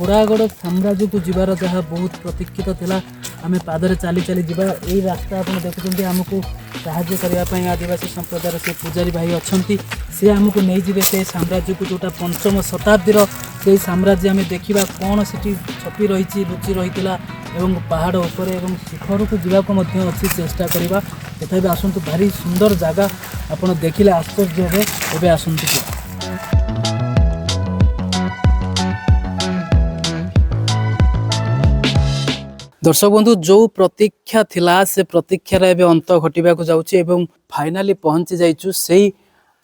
पोड़ागढ़ साम्राज्य को जीवार जहाँ बहुत प्रतीक्षित था आम पादरे चली चली जा रास्ता आप देखुं आमको साहाय्य करने आदिवासी संप्रदायर से पूजारी भाई अच्छा सी आमको नहीं जी से साम्राज्य को जोटा पंचम शताब्दीर से साम्राज्य आम देखा कौन से छपी रही लुचि रही एवं पहाड़ उपर एवं शिखर को जावाक अच्छी चेष्टा करवा तथा आसतु भारी सुंदर जगह आप देखिले आश्चर्य हे एवं आसतु दर्शक बंधु जो प्रतीक्षा थिला से प्रतीक्षार एवं अंत घटवा जाऊँगी फाइनाली पहुँची जाइचु से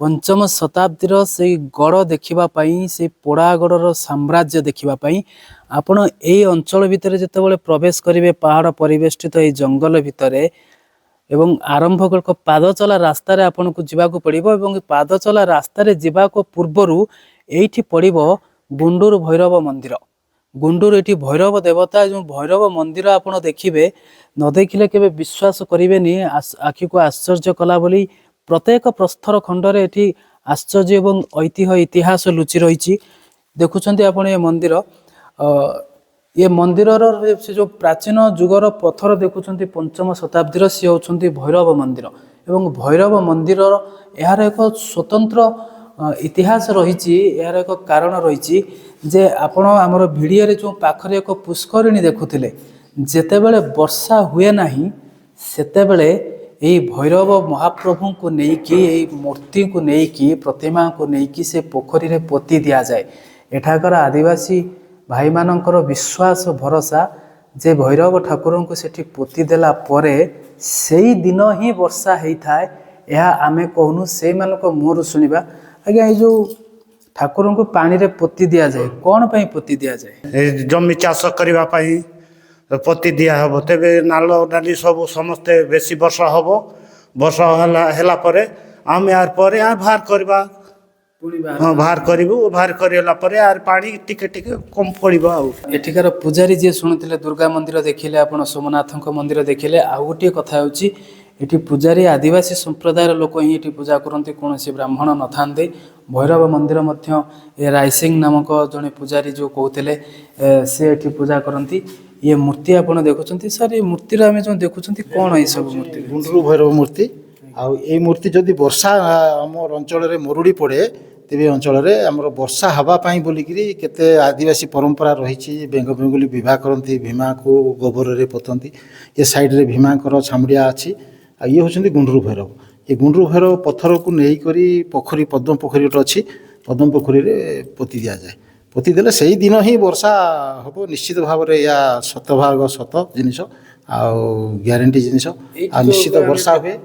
पंचम शताब्दीर से गढ़ देखापी से पोड़ागढ़ साम्राज्य देखापी आपण यही अंचल भितर जितेबाला प्रवेश करेंगे पहाड़ परिवेष्टित ये जंगल भितर एवं आरंभ पाद चला रास्तार आपन को जावाक पड़ो पाद चला रास्तार जावाक पूर्वर ये पड़ो गुंडूर भैरव मंदिर गुंडूर ये भैरव देवता जो भैरव मंदिर आपड़ देखिए न देखिले के विश्वास करेंगे आखि को आश्चर्य कला बोली प्रत्येक प्रस्तर खंडर ये आश्चर्य एवं ऐतिह्य इतिहास लुचि रही देखुं आप ये मंदिर ये मंदिर से जो प्राचीन जुगर पत्थर देखुं पंचम शताब्दीर सी होती भैरव मंदिर एवं भैरव मंदिर यार एक स्वतंत्र इतिहास रही यार एक कारण रही जे आपण आमर भिडियो रे जो पाखरे एक पुष्करिणी देखुथिले जेतेबेले वर्षा हुए नाही सेतेबेले यही भैरव महाप्रभु को लेकिन मूर्ति को लेकिन प्रतिमा को लेकिन से पोखरी रे पोती दिया जाए एठाकर आदिवासी भाई मानकर विश्वास भरोसा जे भैरव ठाकुर को सेठी पोती देला परे सेई दिन ही वर्षा होता है यह आमे कहूनु से मानक मुहर सुनिबा आज्ञा ये जो ठाकुर को पानी रे पोती दिया जाए कौन पाई पोती दिया जाए जमी चाष करने पोती दिया हम तेरे नाल डाली सब समस्ते बेसी वर्षा हम वर्षा है आम यार पर यार बाहर करवा हाँ बाहर करूँ बाहर कर यार पानी टिके टिके कम पड़ा एठिकार पूजारी जी शुणुते दुर्गा मंदिर देखिले आप सोमनाथ मंदिर देखिले आउ गोटे कथा होची ये पूजारी आदिवासी संप्रदायर लोक ही ये पूजा करते कौन से ब्राह्मण न था भैरव मंदिर ये रायसिंह नामक जड़े पूजारी जो कहते सी ये पूजा करती ये मूर्ति आप देखुं सर ये मूर्ति आम जो देखुं कौन ये सब मूर्ति गुंडूर भैरव मूर्ति आई मूर्ति जदि वर्षा आम अंचल मरुड़ी पड़े तेरे अंचल आमर वर्षा हाँपाई बोलिकी केते आदिवासी परंपरा रही बेंग बेंगुली विवाह करती भीमा को गोबर रे पोतंती ये साइड रे भीमांकर छामुड़िया अच्छी ये हूँ गुंडूर भैरव ये गुंडूर भैरव पत्थर को लेकर पोखरी पद्म पोखरी गोटे अच्छी पद्म पोखरी पोती दि जाए पोती देले से ही दिन ही वर्षा हम निश्चित भाव में या शत भाग शत जिनिस ग्यारंटी जिनिस निश्चित वर्षा हुए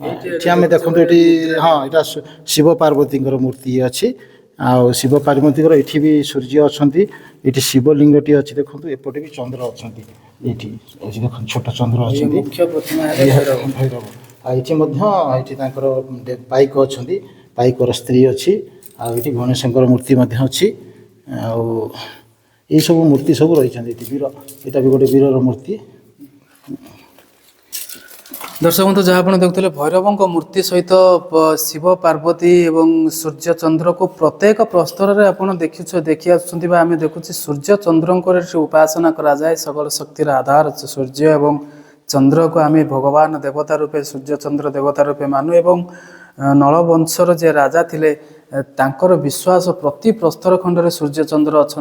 ये आम देखो ये हाँ यहाँ शिव पार्वती मूर्ति अच्छी आ शिव पार्वती ये भी सूर्य अच्छा ये शिवलिंगटी अच्छी देखो एपटे भी चंद्र अच्छा ये देख छोट चंद्र अच्छा भैरव ये पाइक अच्छा पाइकर स्त्री अच्छी आठी गणेश मूर्ति अच्छी आई सब मूर्ति सब रही वीर यहाँ भी गोटे वीर मूर्ति दर्शक बंधु जहाँ आप देखुले भैरव मूर्ति सहित शिव पार्वती एवं सूर्य चंद्र को प्रत्येक प्रस्तर में आप देखी आम देखुचे सूर्य चंद्र उपासना करा जाए सकल शक्तिर आधार सूर्य एवं चंद्र को आम भगवान देवता रूपे सूर्य चंद्र देवता रूपे मानु एवं नलवंशर जे राजा थिले तांकर विश्वास प्रति प्रस्तर खंड सूर्य चंद्र अच्छा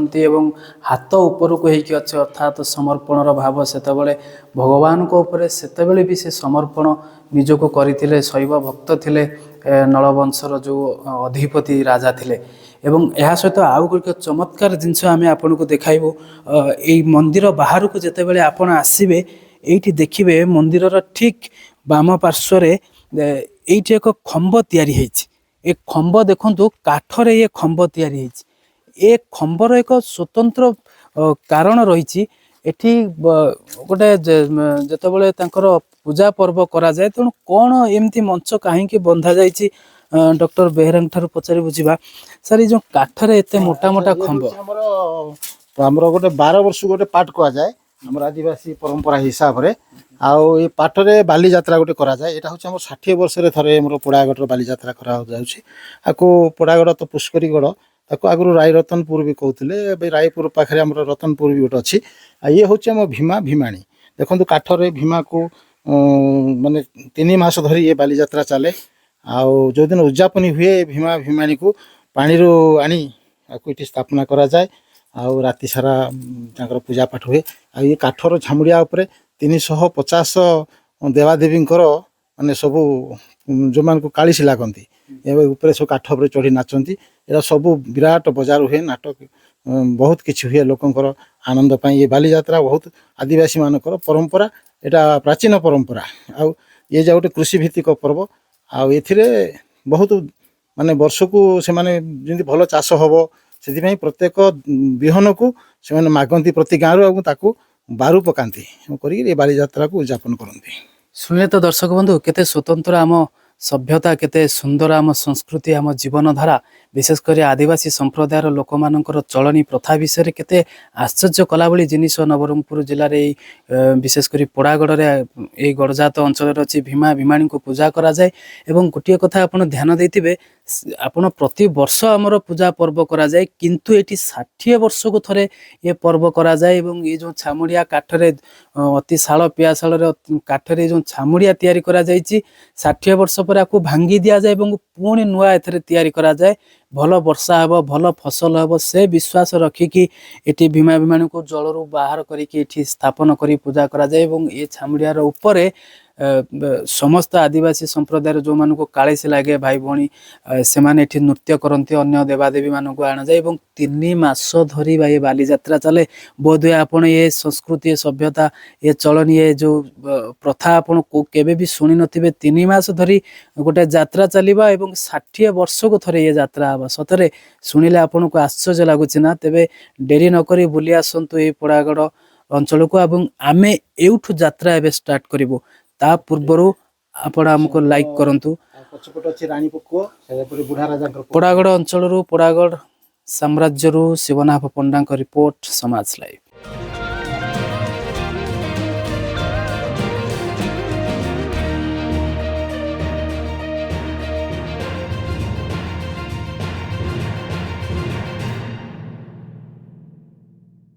हाथ ऊपर को होइकी अच्छे अर्थात समर्पणर भाव सेतबेले भगवान को ऊपर सेतबेले भी से समर्पण निजको करथिले शैव भक्त थिले नलवंशर जो अधिपति राजा थिले एवं यह सहित आउ एक चमत्कार जिनस आम आपन को देखाइबू ये मंदिर बाहर को जितेबाला आपण आसबे ये देखिए मंदिर ठीक बाम पार्श्व ये एक खंब तैयारी होइछि एक खंब देखु काठरे ये खंब तैयारी होइछि ए खंबर एक स्वतंत्र कारण रही एठी गोटे जेतेबेले तांकर पूजा पर्व करा जाए तेणु कौन एमती मंच कहीं बंधा जाइछि डॉक्टर बेहरा ठार पचारि बुझा सर जो काठरे एते मोटा मोटा खंब आमर गोटे 12 वर्ष गोटे पाठ कह जाए आम आदिवासी परंपरा हिसाब से आउ ये पाठरे बाली यात्रा गोटे करा जाए यहाँ हूँ 60 वर्ष थे मोर पोड़ागढ़ बाली यात्रा करा जाउछि आको पोड़ागढ़ तो पुष्करीगढ़ ତାକୁ ଆଗରୁ ରାଇ ରତନପୁର ବି କହୁଥିଲେ, ଏବେ ରାୟପୁର ପାଖରେ ଆମର ରତନପୁର ବି ଗୋଟେ ଅଛି। ଆଉ ଇଏ ହେଉଛି ଆମ ଭୀମା ଭୀମାଣୀ। ଦେଖନ୍ତୁ କାଠରେ ଭୀମାକୁ ମାନେ 3 ମାସ ଧରି ଏ ବାଲିଯାତ୍ରା ଚାଲେ। ଆଉ ଯେଉଁଦିନ ଉଦଯାପନୀ ହୁଏ ଭୀମା ଭୀମାଣୀକୁ ପାଣିରୁ ଆଣି ତାକୁ ଏଠି ସ୍ଥାପନା କରାଯାଏ। ଆଉ ରାତି ସାରା ତାଙ୍କର ପୂଜା ପାଠ ହୁଏ। ଆଉ ଏ କାଠର ଝାମୁଡ଼ିଆ ଉପରେ 350 ଦେବାଦେବୀଙ୍କର ମାନେ ସବୁ ଯେଉଁମାନଙ୍କୁ କାଳିଶୀ ଲାଗନ୍ତି ଏବେ ଉପରେ ସବୁ କାଠ ଉପରେ ଚଢ଼ି ନାଚନ୍ତି। ଏରା ସବୁ ବିରାଟ ବଜାର ହୁଏ, ନାଟକ ବହୁତ କିଛି ହୁଏ ଲୋକଙ୍କର ଆନନ୍ଦ ପାଇଁ। ଏ ବାଲିଯାତ୍ରା ବହୁତ ଆଦିବାସୀମାନଙ୍କର ପରମ୍ପରା, ଏଇଟା ପ୍ରାଚୀନ ପରମ୍ପରା। ଆଉ ଇଏ ଯେ ଗୋଟେ କୃଷିଭିତ୍ତିକ ପର୍ବ। ଆଉ ଏଥିରେ ବହୁତ ମାନେ ବର୍ଷକୁ ସେମାନେ ଯେମିତି ଭଲ ଚାଷ ହେବ ସେଥିପାଇଁ ପ୍ରତ୍ୟେକ ବିହନକୁ ସେମାନେ ମାଗନ୍ତି ପ୍ରତି ଗାଁରୁ, ଏବଂ ତାକୁ ବାରୁ ପକାନ୍ତି କରିକି ଏ ବାଲିଯାତ୍ରାକୁ ଉଦଯାପନ କରନ୍ତି। ଶୁଣିଲେ ତ ଦର୍ଶକ ବନ୍ଧୁ କେତେ ସ୍ୱତନ୍ତ୍ର ଆମ ସଭ୍ୟତା, କେତେ ସୁନ୍ଦର ଆମ ସଂସ୍କୃତି, ଆମ ଜୀବନଧାରା, ବିଶେଷ କରି ଆଦିବାସୀ ସମ୍ପ୍ରଦାୟର ଲୋକମାନଙ୍କର ଚଳଣି ପ୍ରଥା ବିଷୟରେ କେତେ ଆଶ୍ଚର୍ଯ୍ୟ କଲା ଭଳି ଜିନିଷ ନବରଙ୍ଗପୁର ଜିଲ୍ଲାରେ ଏଇ ବିଶେଷ କରି ପୋଡ଼ାଗଡ଼ରେ ଏଇ ଗଡ଼ଜାତ ଅଞ୍ଚଳରେ ଅଛି। ଭୀମା ଭୀମାଣୀଙ୍କୁ ପୂଜା କରାଯାଏ। ଏବଂ ଗୋଟିଏ କଥା ଆପଣ ଧ୍ୟାନ ଦେଇଥିବେ, ଆପଣ ପ୍ରତି ବର୍ଷ ଆମର ପୂଜା ପର୍ବ କରାଯାଏ, କିନ୍ତୁ ଏଠି 60 ବର୍ଷକୁ ଥରେ ଏ ପର୍ବ କରାଯାଏ। ଏବଂ ଏ ଯେଉଁ ଛାମୁଡ଼ିଆ କାଠରେ ଅତି ଶାଳ ପିଆଶାଳରେ କାଠରେ ଯେଉଁ ଛାମୁଡ଼ିଆ ତିଆରି କରାଯାଇଛି, 60 ବର୍ଷ ପରେ ଆକୁ ଭାଙ୍ଗି ଦିଆଯାଏ ଏବଂ ପୁଣି ନୂଆ ଏଥିରେ ତିଆରି କରାଯାଏ। ଭଲ ବର୍ଷା ହେବ, ଭଲ ଫସଲ ହେବ, ସେ ବିଶ୍ୱାସ ରଖିକି ଏଠି ଭୀମା ଭୀମାଣୀକୁ ଜଳରୁ ବାହାର କରିକି ଏଠି ସ୍ଥାପନ କରି ପୂଜା କରାଯାଏ। ଏବଂ ଏ ଛାମୁଡ଼ିଆର ଉପରେ ସମସ୍ତ ଆଦିବାସୀ ସମ୍ପ୍ରଦାୟର ଯେଉଁମାନଙ୍କୁ କାଳିଶୀ ଲାଗେ ଭାଇ ଭଉଣୀ, ସେମାନେ ଏଠି ନୃତ୍ୟ କରନ୍ତି, ଅନ୍ୟ ଦେବାଦେବୀମାନଙ୍କୁ ଅଣାଯାଏ ଏବଂ 3 ମାସ ଧରି ଏ ବାଲିଯାତ୍ରା ଚାଲେ। ବୋଧହୁଏ ଆପଣ ଏ ସଂସ୍କୃତି, ଏ ସଭ୍ୟତା, ଏ ଚଳଣି, ଏ ଯେଉଁ ପ୍ରଥା ଆପଣ କେବେ ବି ଶୁଣି ନଥିବେ। 3 ମାସ ଧରି ଗୋଟେ ଯାତ୍ରା ଚାଲିବା ଏବଂ 60 ବର୍ଷକୁ ଥରେ ଏ ଯାତ୍ରା ହେବା, ସତରେ ଶୁଣିଲେ ଆପଣଙ୍କୁ ଆଶ୍ଚର୍ଯ୍ୟ ଲାଗୁଛି ନା? ତେବେ ଡେରି ନକରି ବୁଲି ଆସନ୍ତୁ ଏଇ ପୋଡ଼ାଗଡ଼ ଅଞ୍ଚଳକୁ ଏବଂ ଆମେ ଏଇଠୁ ଯାତ୍ରା ଏବେ ଷ୍ଟାର୍ଟ କରିବୁ। ତା ପୂର୍ବରୁ ଆପଣ ଆମକୁ ଲାଇକ୍ କରନ୍ତୁ। ପଛପଟେ ଅଛି ରାଣୀପୁର କୂଅ, ସେପଟେ ବୁଢ଼ା ରାଜାଙ୍କର କୂଅ। ପୋଡ଼ାଗଡ଼ ଅଞ୍ଚଳରୁ, ପୋଡ଼ାଗଡ଼ ସାମ୍ରାଜ୍ୟରୁ ଶିବନାଥ ପଣ୍ଡାଙ୍କ ରିପୋର୍ଟ, ସମାଜ ଲାଇଭ୍।